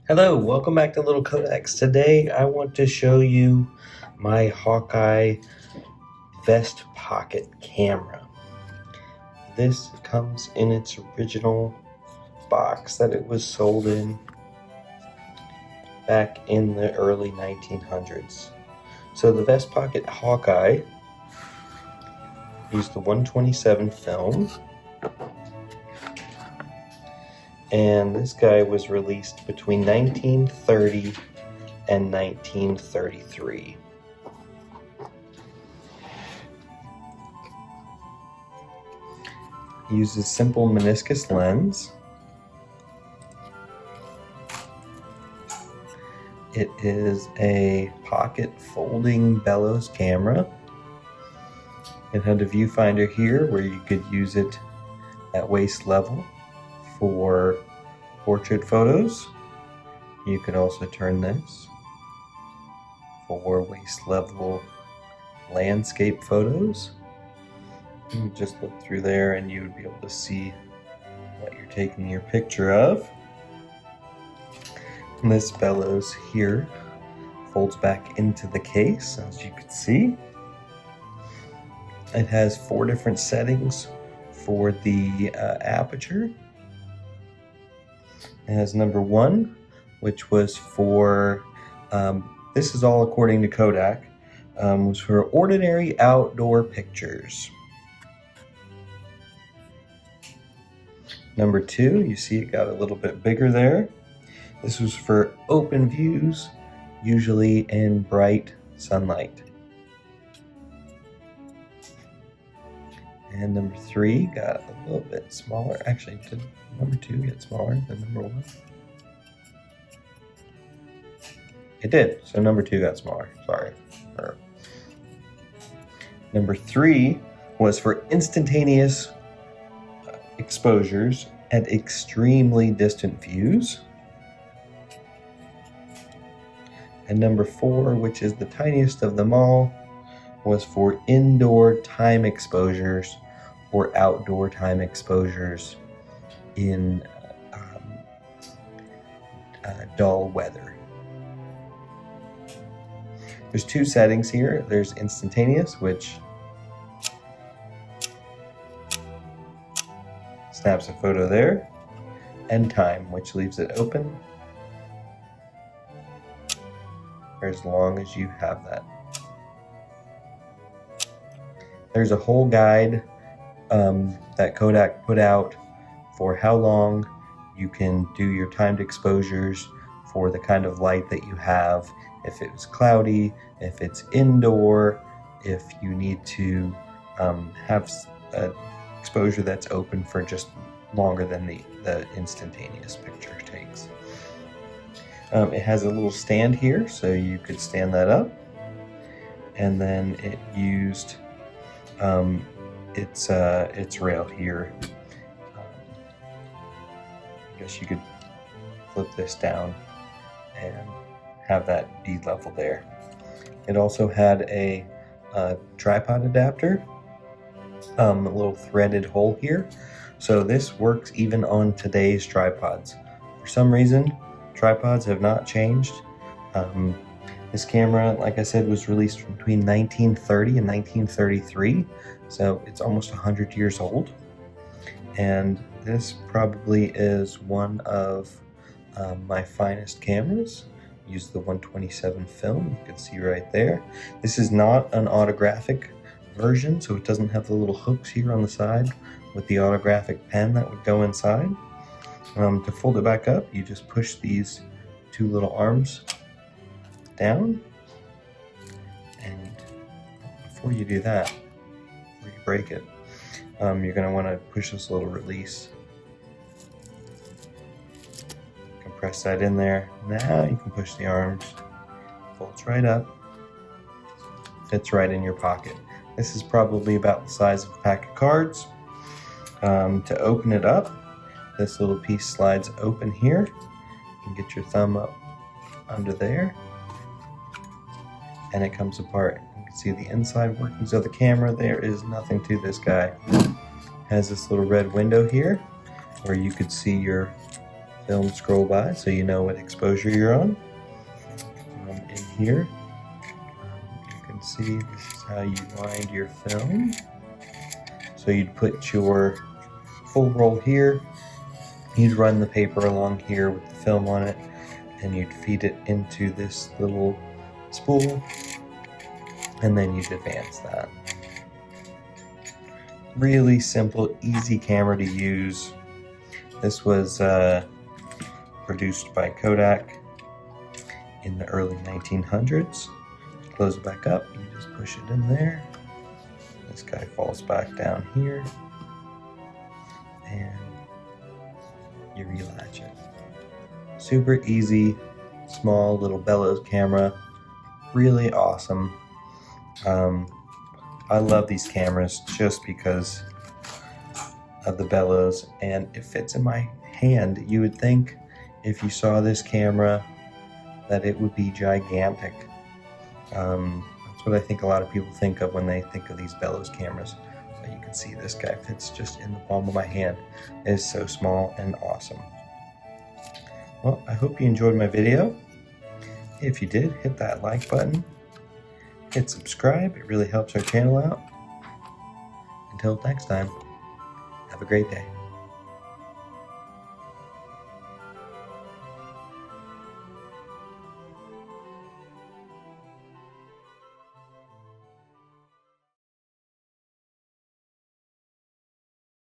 Hello, welcome back to Little Kodaks. Today I want to show you my Hawkeye vest pocket camera. This comes in its original box that it was sold in back in the early 1900s. So the vest pocket Hawkeye used the 127 film. And this guy was released between 1930 and 1933. It uses simple meniscus lens. It is a pocket folding bellows camera. It had a viewfinder here where you could use it at waist level for portrait photos. You could also turn this for waist level landscape photos. You just look through there and you would be able to see what you're taking your picture of. And this bellows here folds back into the case, as you can see. It has 4 different settings for the aperture. It has number 1, which was for, this is all according to Kodak, was for ordinary outdoor pictures. Number 2, you see it got a little bit bigger there. This was for open views, usually in bright sunlight. And number 3 got a little bit smaller. Actually, did number 2 get smaller than number 1? It did. So number 2 got smaller. Sorry. Number 3 was for instantaneous exposures at extremely distant views. And number 4, which is the tiniest of them all, was for indoor time exposures or outdoor time exposures in dull weather. There's 2 settings here. There's instantaneous, which snaps a photo there, and time, which leaves it open for as long as you have that. There's a whole guide that Kodak put out for how long you can do your timed exposures for the kind of light that you have, if it was cloudy, if it's indoor, if you need to have an exposure that's open for just longer than the instantaneous picture takes. It has a little stand here, so you could stand that up, and then it used its rail here. I guess you could flip this down and have that be level there. It also had a tripod adapter, a little threaded hole here. So this works even on today's tripods. For some reason, tripods have not changed. This camera, like I said, was released between 1930 and 1933, so it's almost 100 years old. And this probably is one of my finest cameras. Use the 127 film, you can see right there. This is not an autographic version, so it doesn't have the little hooks here on the side with the autographic pen that would go inside. To fold it back up, you just push these 2 little arms down, and before you do that, before you break it, you're going to want to push this little release. Press that in there. Now you can push the arms, folds right up, fits right in your pocket. This is probably about the size of a pack of cards. To open it up, this little piece slides open here. You can get your thumb up under there, and it comes apart. You can see the inside workings of the camera. There is nothing to this guy. It has this little red window here where you could see your film scroll by so you know what exposure you're on. In here, you can see this is how you wind your film. So you'd put your full roll here, you'd run the paper along here with the film on it, and you'd feed it into this little spool, and then you'd advance that. Really simple, easy camera to use. This was produced by Kodak in the early 1900s. Close it back up, you just push it in there. This guy falls back down here, and you relatch it. Super easy, small little bellows camera, really awesome. I love these cameras just because of the bellows, and it fits in my hand. You would think if you saw this camera that it would be gigantic. That's what I think a lot of people think of when they think of these bellows cameras. But you can see this guy fits just in the palm of my hand. It is so small and awesome. Well, I hope you enjoyed my video. If you did, hit that like button. Hit subscribe, it really helps our channel out. Until next time, have a great day.